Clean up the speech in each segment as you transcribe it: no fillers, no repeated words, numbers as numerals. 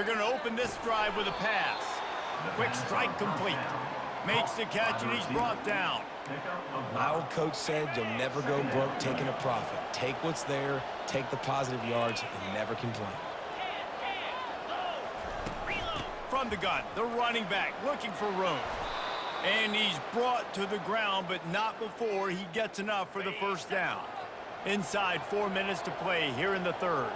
They're going to open this drive with a pass. Quick strike complete. Makes the catch, and he's brought down. My old coach said you'll never go broke taking a profit. Take what's there, take the positive yards, and never complain. From the gun, the running back looking for room. And he's brought to the ground, but not before he gets enough for the first down. Inside 4 minutes to play here in the third.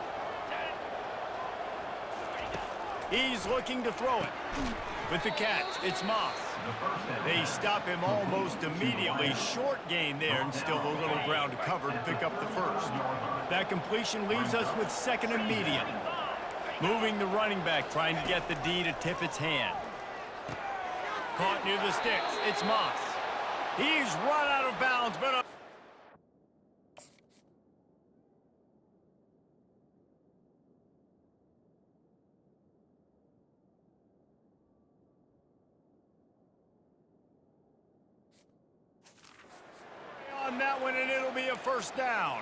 He's looking to throw it. With the catch, it's Moss. They stop him almost immediately. Short gain there, and still a little ground to cover to pick up the first. That completion leaves us with second and medium. Moving the running back, trying to get the D to tip its hand. Caught near the sticks. It's Moss. He's run out of bounds, but... on that one, and it'll be a first down.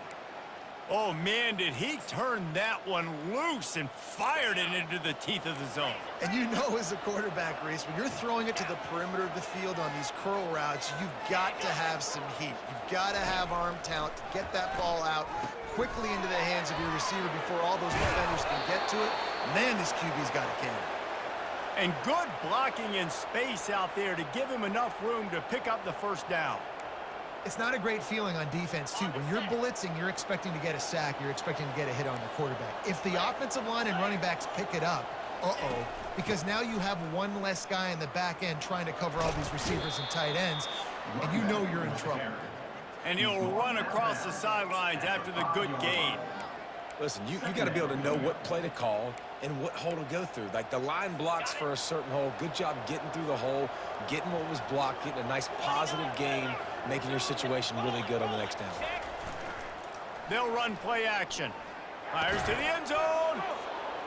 Oh, man, did he turn that one loose and fired it into the teeth of the zone. And you know, as a quarterback, Reese, when you're throwing it to the perimeter of the field on these curl routes, you've got to have some heat. You've got to have arm talent to get that ball out quickly into the hands of your receiver before all those defenders can get to it. Man, this QB's got a cannon. And good blocking in space out there to give him enough room to pick up the first down. It's not a great feeling on defense, too. When you're blitzing, you're expecting to get a sack. You're expecting to get a hit on the quarterback. If the offensive line and running backs pick it up, because now you have one less guy in the back end trying to cover all these receivers and tight ends, and you know you're in trouble. And he'll run across the sidelines after the good gain. Listen, you got to be able to know what play to call and what hole to go through. Like, the line blocks for a certain hole. Good job getting through the hole, getting what was blocked, getting a nice positive gain, making your situation really good on the next down. They'll run play action. Fires to the end zone.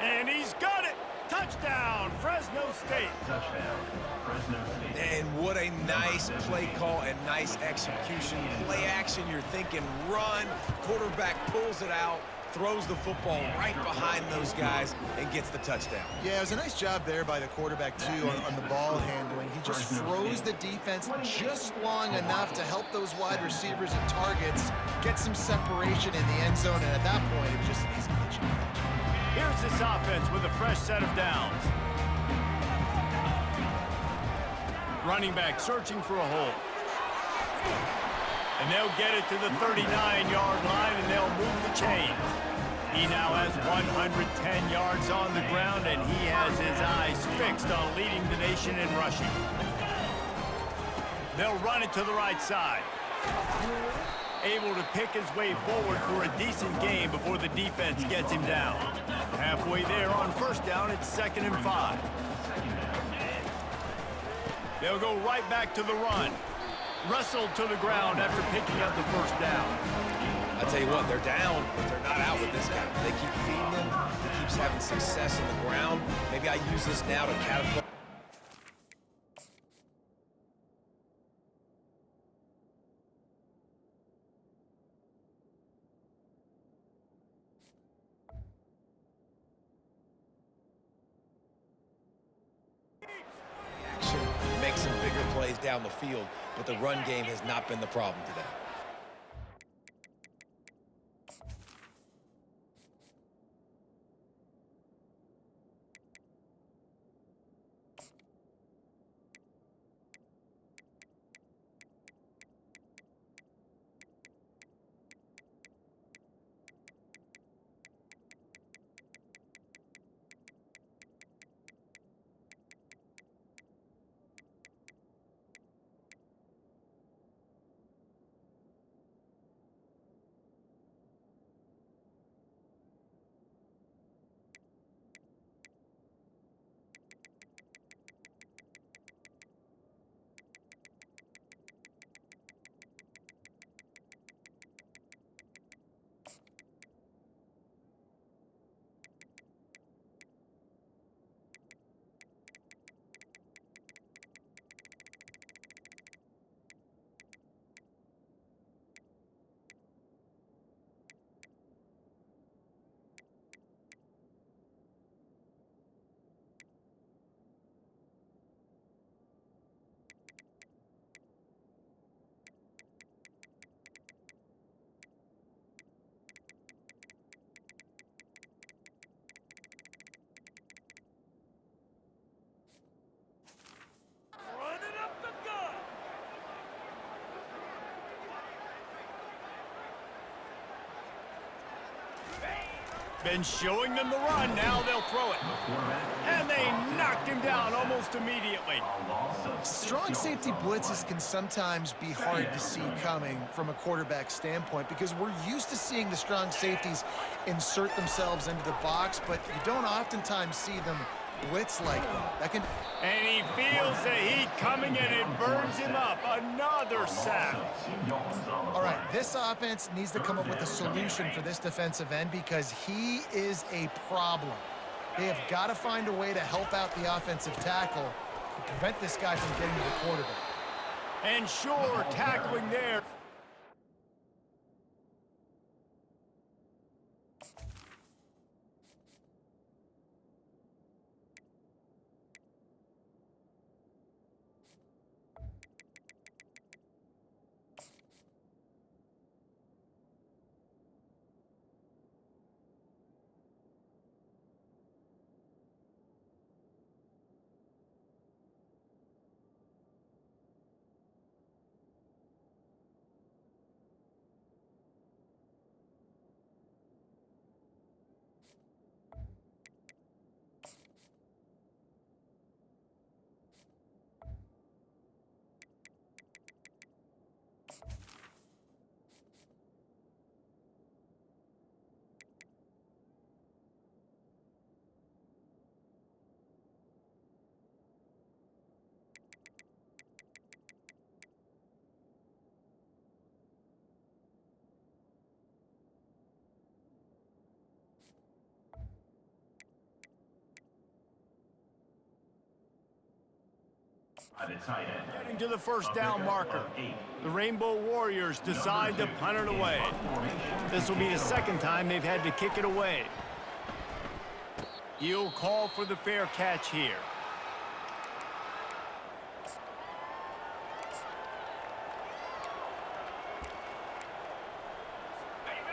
And he's got it. Touchdown, Fresno State. Touchdown, Fresno State. And what a nice play call and nice execution. Play action, you're thinking run. Quarterback pulls it out, throws the football right behind those guys, and gets the touchdown. Yeah, it was a nice job there by the quarterback, too, on the ball handling. He just froze the defense just long enough to help those wide receivers and targets get some separation in the end zone, and at that point, it was just an easy catch. Here's this offense with a fresh set of downs. Running back searching for a hole. And they'll get it to the 39-yard line, and they'll move the chains. He now has 110 yards on the ground, and he has his eyes fixed on leading the nation in rushing. They'll run it to the right side. Able to pick his way forward for a decent gain before the defense gets him down. Halfway there on first down, it's 2nd and 5. They'll go right back to the run. Wrestled to the ground after picking up the first down. I tell you what, they're down, but they're not out with this guy. They keep feeding him. He keeps having success on the ground. Maybe I use this now to catapult. Make some bigger plays down the field, but the run game has not been the problem today. Been showing them the run. Now they'll throw it. And they knocked him down almost immediately. Strong safety blitzes can sometimes be hard to see coming from a quarterback standpoint because we're used to seeing the strong safeties insert themselves into the box, but you don't oftentimes see them blitz like that. And he feels the heat coming and it burns him up. Another sack. All right, this offense needs to come up with a solution for this defensive end because he is a problem. They have got to find a way to help out the offensive tackle to prevent this guy from getting to the quarterback. And sure, tackling there. Getting to the first down marker. The Rainbow Warriors decide to punt it away. This will be the second time they've had to kick it away. You'll call for the fair catch here.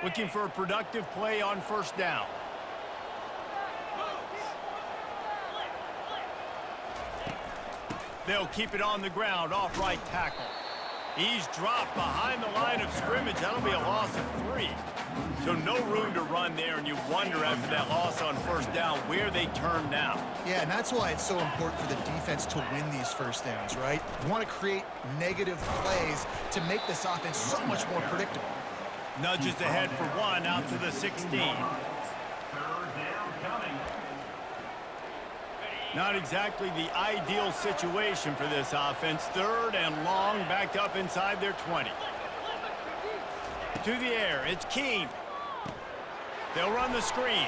Looking for a productive play on first down. They'll keep it on the ground, off right tackle. He's dropped behind the line of scrimmage. That'll be a loss of 3. So no room to run there, and you wonder after that loss on first down where they turn now. Yeah, and that's why it's so important for the defense to win these first downs, right? You want to create negative plays to make this offense so much more predictable. Nudges ahead for 1 out to the 16. Not exactly the ideal situation for this offense. 3rd and long, backed up inside their 20. To the air, it's Keene. They'll run the screen.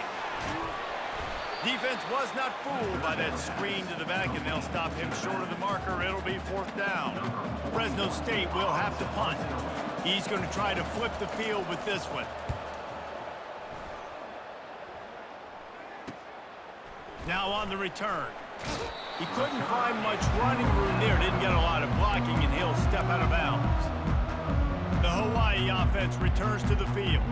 Defense was not fooled by that screen to the back, and they'll stop him short of the marker. It'll be 4th down. Fresno State will have to punt. He's going to try to flip the field with this one. Now on the return. He couldn't find much running room there. Didn't get a lot of blocking, and he'll step out of bounds. The Hawaii offense returns to the field.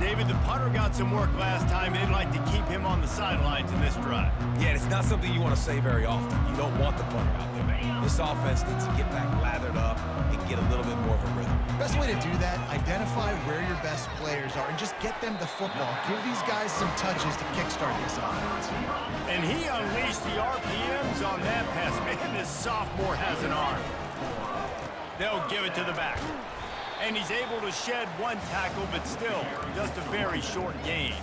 David, the punter got some work last time. They'd like to keep him on the sidelines in this drive. Yeah, it's not something you want to say very often. You don't want the punter out there. This offense needs to get back lathered up and get a little bit more of a rhythm. Best way to do that, identify where your best players are and just get them the football. Give these guys some touches to kickstart this offense. And he unleashed the RPMs on that pass. Man, this sophomore has an arm. They'll give it to the back. And he's able to shed 1 tackle, but still, just a very short gain.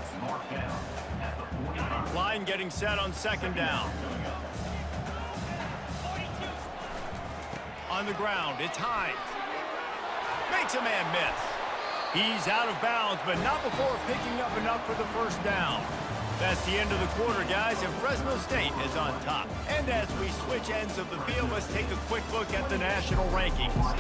Line getting set on 2nd down. On the ground, it's Hines. Makes a man miss. He's out of bounds, but not before picking up enough for the first down. That's the end of the quarter, guys, and Fresno State is on top. And as we switch ends of the field, let's take a quick look at the national rankings.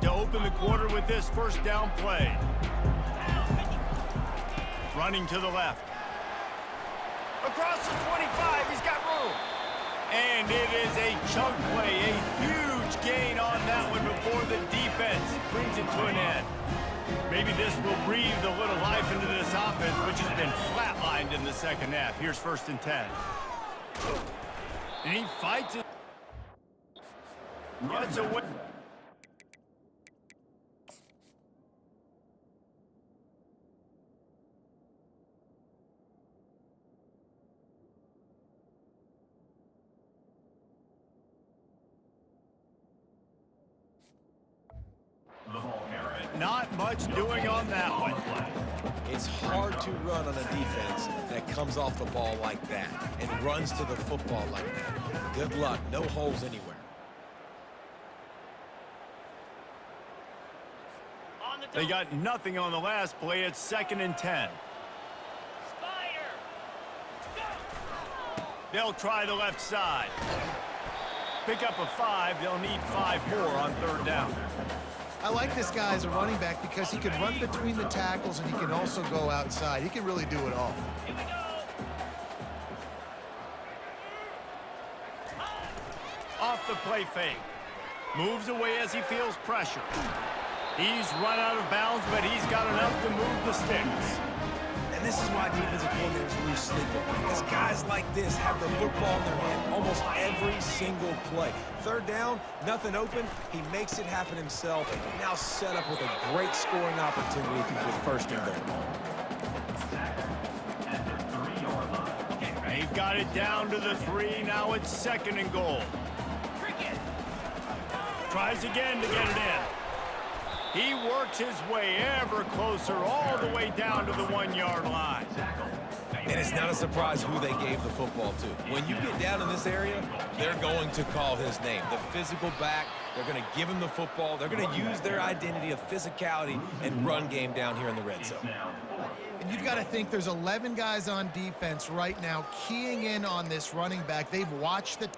to open the quarter with this first down play. Running to the left. Across the 25, he's got room. And it is a chunk play, a huge gain on that one before the defense brings it to an end. Maybe this will breathe a little life into this offense, which has been flatlined in the second half. Here's 1st and 10. And he fights it. Gets away. Not much doing on that one. It's hard to run on a defense that comes off the ball like that and runs to the football like that. Good luck. No holes anywhere. They got nothing on the last play. It's 2nd and 10. They'll try the left side. Pick up a 5. They'll need 5 more on 3rd down. I like this guy as a running back because he can run between the tackles and he can also go outside. He can really do it all. Off the play fake. Moves away as he feels pressure. He's run out of bounds, but he's got enough to move the sticks. And this is why defensive coordinators lose sleep, because guys like this have the football in their hand almost every single play. 3rd down, nothing open, he makes it happen himself. Now set up with a great scoring opportunity with 1st and goal. They've got it down to the 3. Now it's 2nd and goal. Tries again to get it in. He works his way ever closer all the way down to the 1-yard line. And it's not a surprise who they gave the football to. When you get down in this area, they're going to call his name. The physical back, they're going to give him the football. They're going to use their identity of physicality and run game down here in the red zone. And you've got to think there's 11 guys on defense right now keying in on this running back. They've watched the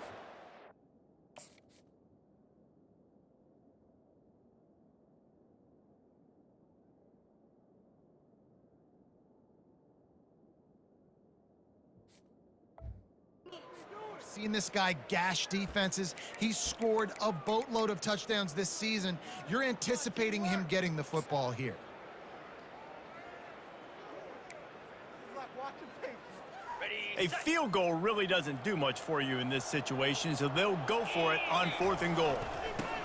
seen this guy gash defenses. He's scored a boatload of touchdowns this season. You're anticipating him getting the football here. A field goal really doesn't do much for you in this situation, so they'll go for it on 4th and goal.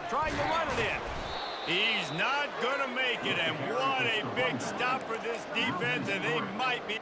Trying to run it in. He's not going to make it, and what a big stop for this defense, and they might be...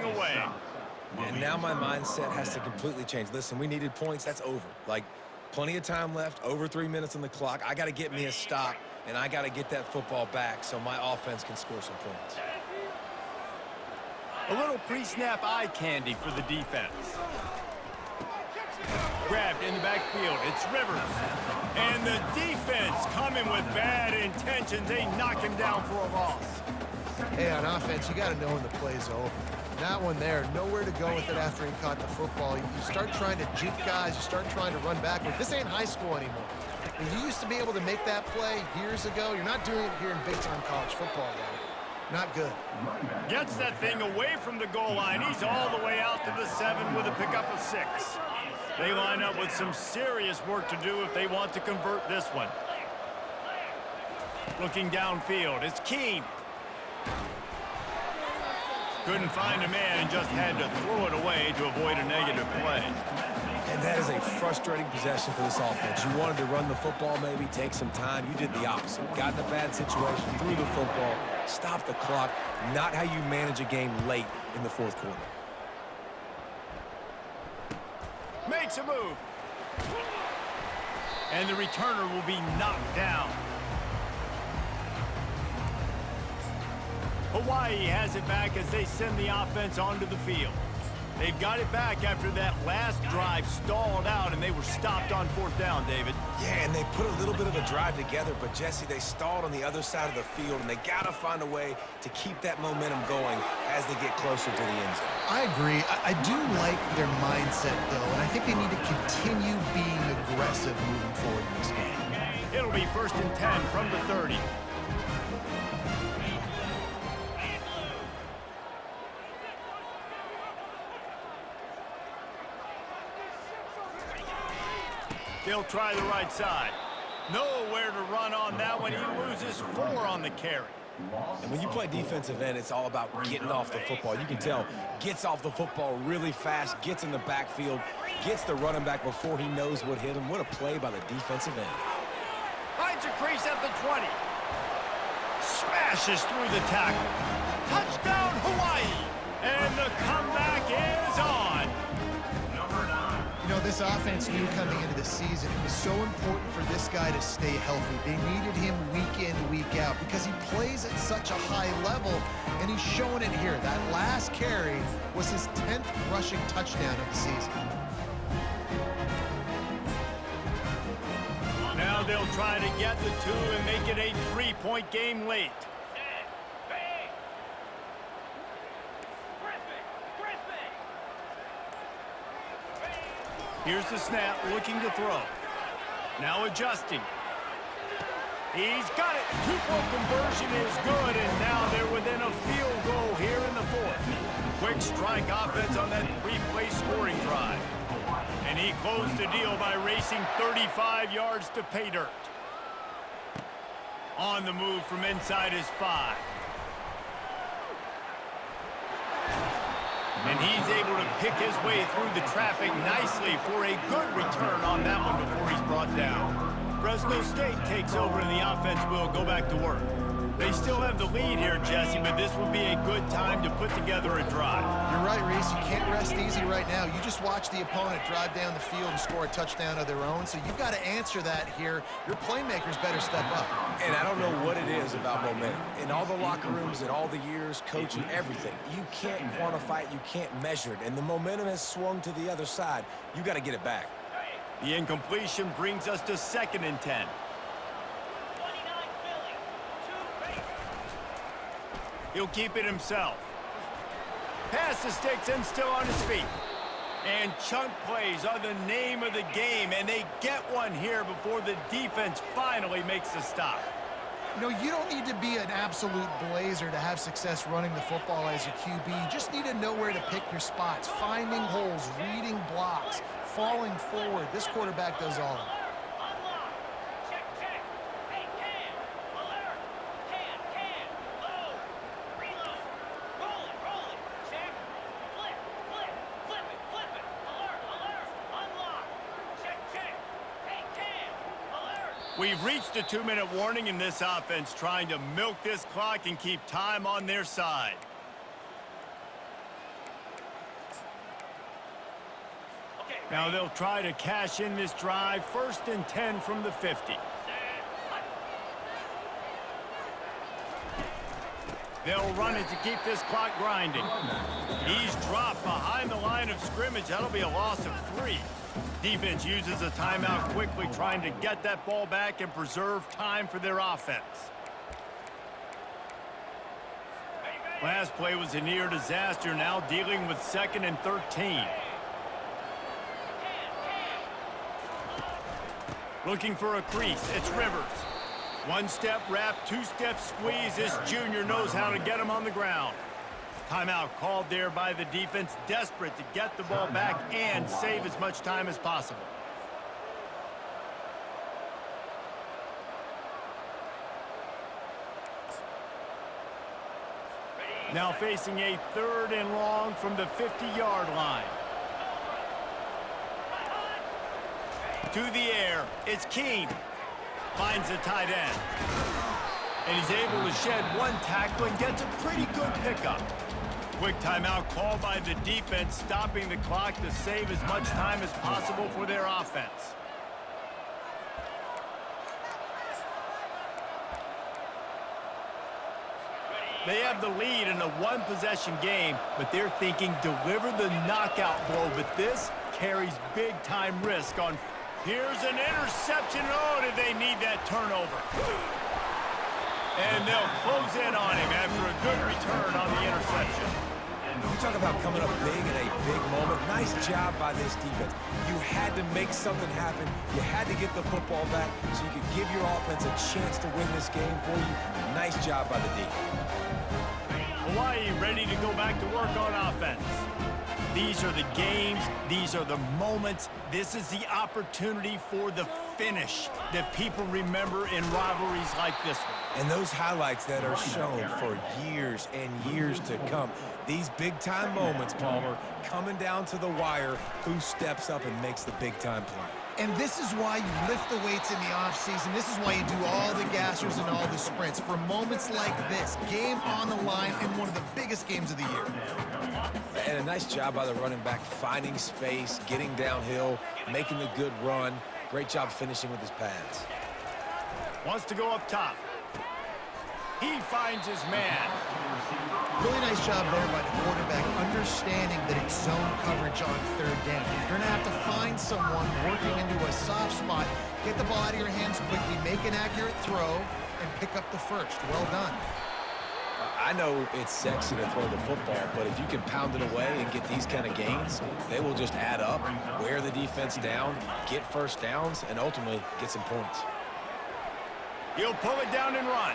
away. And now my mindset has to completely change. Listen, we needed points. That's over. Like, plenty of time left, over 3 minutes on the clock. I got to get me a stop and I got to get that football back so my offense can score some points. A little pre-snap eye candy for the defense. Grabbed in the backfield. It's Rivers. And the defense coming with bad intentions. They knock him down for a loss. Hey, on offense, you got to know when the play's over. That one there, nowhere to go with it after he caught the football. You start trying to juke guys. You start trying to run backward. This ain't high school anymore. When you used to be able to make that play years ago, you're not doing it here in big-time college football, though. Not good. Gets that thing away from the goal line. He's all the way out to the 7 with a pickup of 6. They line up with some serious work to do if they want to convert this one. Looking downfield, it's Keene. Couldn't find a man and just had to throw it away to avoid a negative play. And that is a frustrating possession for this offense. You wanted to run the football, maybe take some time. You did the opposite. Got in a bad situation, threw the football, stopped the clock. Not how you manage a game late in the fourth quarter. Makes a move. And the returner will be knocked down. Hawaii has it back as they send the offense onto the field. They've got it back after that last drive stalled out, and they were stopped on 4th down, David. Yeah, and they put a little bit of a drive together, but, Jesse, they stalled on the other side of the field, and they got to find a way to keep that momentum going as they get closer to the end zone. I agree. I do like their mindset, though, and I think they need to continue being aggressive moving forward in this game. It'll be 1st and 10 from the 30. They'll try the right side. Nowhere to run on that one. He loses 4 on the carry. And when you play defensive end, it's all about getting off the football. You can tell, gets off the football really fast, gets in the backfield, gets the running back before he knows what hit him. What a play by the defensive end. Finds a crease at the 20. Smashes through the tackle. Touchdown, Hawaii. And the comeback is on. You know, this offense knew coming into the season it was so important for this guy to stay healthy. They needed him week in, week out because he plays at such a high level, and he's showing it here. That last carry was his 10th rushing touchdown of the season. Now they'll try to get the 2 and make it a 3-point game late. Here's the snap, looking to throw. Now adjusting. He's got it. 2-point conversion is good, and now they're within a field goal here in the 4th. Quick strike offense on that 3-play scoring drive. And he closed the deal by racing 35 yards to pay dirt. On the move from inside his 5. And he's able to pick his way through the traffic nicely for a good return on that one before he's brought down. Fresno State takes over and the offense will go back to work. They still have the lead here, Jesse, but this will be a good time to put together a drive. You're right, Reese. You can't rest easy right now. You just watch the opponent drive down the field and score a touchdown of their own, so you've got to answer that here. Your playmakers better step up. And I don't know what it is about momentum. In all the locker rooms, in all the years, coaching, everything, you can't quantify it, you can't measure it, and the momentum has swung to the other side. You got to get it back. The incompletion brings us to 2nd and 10. He'll keep it himself. Pass the sticks and still on his feet. And chunk plays are the name of the game, and they get one here before the defense finally makes the stop. You know, you don't need to be an absolute blazer to have success running the football as your QB. You just need to know where to pick your spots, finding holes, reading blocks, falling forward. This quarterback does all of it. We've reached a 2-minute warning in this offense, trying to milk this clock and keep time on their side. Now they'll try to cash in this drive. 1st and 10 from the 50. They'll run it to keep this clock grinding. He's dropped behind the line of scrimmage. That'll be a loss of 3. Defense uses a timeout quickly, trying to get that ball back and preserve time for their offense. Last play was a near disaster, now dealing with 2nd and 13. Looking for a crease, it's Rivers. 1-step wrap, 2-step squeeze. This junior knows how to get him on the ground. Timeout called there by the defense, desperate to get the ball back and save as much time as possible. Now facing a 3rd and long from the 50-yard line. To the air, it's King. Finds the tight end. And he's able to shed 1 tackle and gets a pretty good pickup. Quick timeout called by the defense, stopping the clock to save as much time as possible for their offense. They have the lead in a 1-possession game, but they're thinking deliver the knockout blow. But this carries big-time risk on. Here's an interception. Oh, did they need that turnover? And they'll close in on him after a good return on the interception. You talk about coming up big in a big moment. Nice job by this defense. You had to make something happen. You had to get the football back so you could give your offense a chance to win this game for you. Nice job by the D. Hawaii ready to go back to work on offense. These are the games. These are the moments. This is the opportunity for the finish that people remember in rivalries like this one. And those highlights that are shown for years and years to come. These big-time moments, Palmer, coming down to the wire, who steps up and makes the big-time play. And this is why you lift the weights in the offseason. This is why you do all the gassers and all the sprints. For moments like this, game on the line in one of the biggest games of the year. And a nice job by the running back, finding space, getting downhill, making a good run. Great job finishing with his pads. Wants to go up top. He finds his man. Really nice job there by the quarterback, understanding that it's zone coverage on 3rd down. You're going to have to find someone working into a soft spot, get the ball out of your hands quickly, make an accurate throw, and pick up the first. Well done. I know it's sexy to throw the football, but if you can pound it away and get these kind of gains, they will just add up, wear the defense down, get first downs, and ultimately get some points. He'll pull it down and run.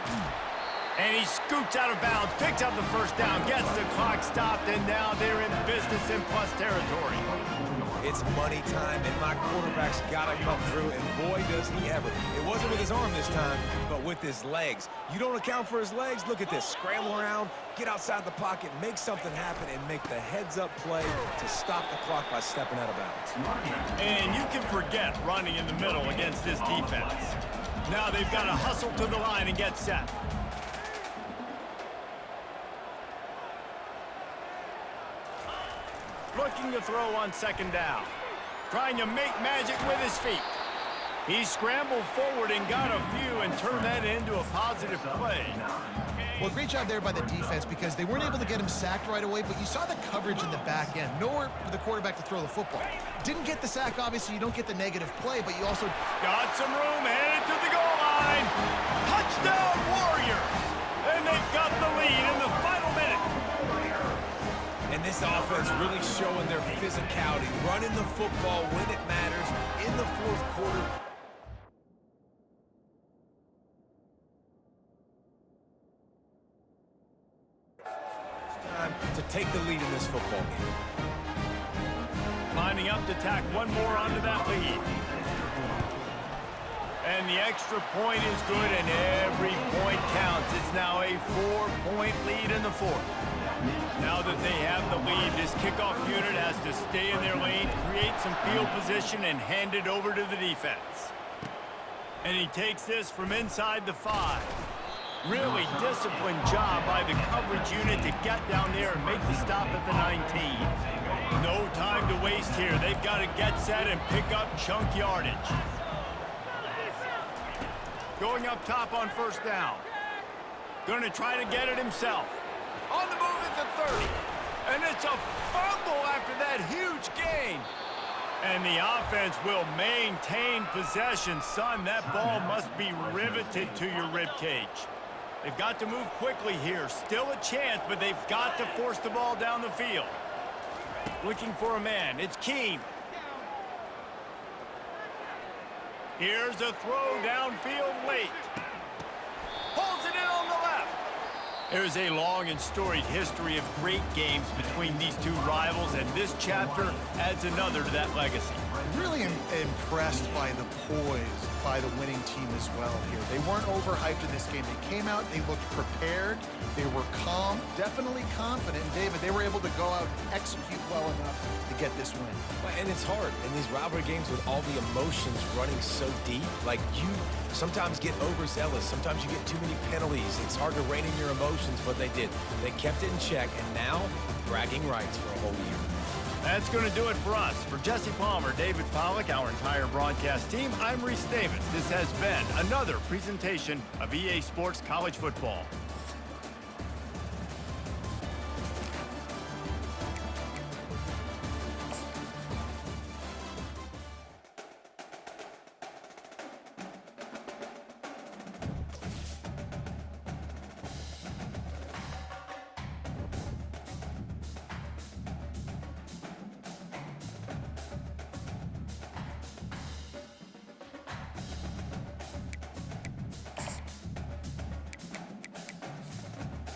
And he scoots out of bounds, picks up the first down, gets the clock stopped, and now they're in business in plus territory. It's money time, and my quarterback's got to come through, and boy, does he ever. It wasn't with his arm this time, but with his legs. You don't account for his legs? Look at this. Scramble around, get outside the pocket, make something happen, and make the heads-up play to stop the clock by stepping out of bounds. And you can forget running in the middle against this defense. Now they've got to hustle to the line and get set. Looking to throw on 2nd down. Trying to make magic with his feet. He scrambled forward and got a few and turned that into a positive play. Well, great job there by the defense because they weren't able to get him sacked right away, but you saw the coverage in the back end. Nowhere for the quarterback to throw the football. Didn't get the sack, obviously. You don't get the negative play, but you also got some room, headed to the goal line. Touchdown, Warriors! And they've got the lead in the final minute. And this offense really showing their physicality, running the football when it matters in the 4th quarter. Time to take the lead in this football game. Lining up to tack one more onto that lead. And the extra point is good, and every point counts. It's now a 4-point lead in the 4th. Now that they have the lead, this kickoff unit has to stay in their lane, create some field position, and hand it over to the defense. And he takes this from inside the 5. Really disciplined job by the coverage unit to get down there and make the stop at the 19. No time to waste here. They've got to get set and pick up chunk yardage. Going up top on 1st down. Going to try to get it himself. On the move at the 30. And it's a fumble after that huge gain. And the offense will maintain possession. Son, that ball must be riveted to your ribcage. They've got to move quickly here. Still a chance, but they've got to force the ball down the field. Looking for a man. It's Keene. Here's a throw downfield late. Pulls it in on the left. There's a long and storied history of great games between these two rivals, and this chapter adds another to that legacy. Really impressed by the poise by the winning team as well here. They weren't overhyped in this game. They came out, they looked prepared, they were calm, definitely confident. And David, they were able to go out and execute well enough to get this win. And it's hard in these rivalry games with all the emotions running so deep. Like, you sometimes get overzealous. Sometimes you get too many penalties. It's hard to rein in your emotions, but they did. They kept it in check, and now bragging rights for a whole year. That's going to do it for us. For Jesse Palmer, David Pollack, our entire broadcast team, I'm Reese Davis. This has been another presentation of EA Sports College Football.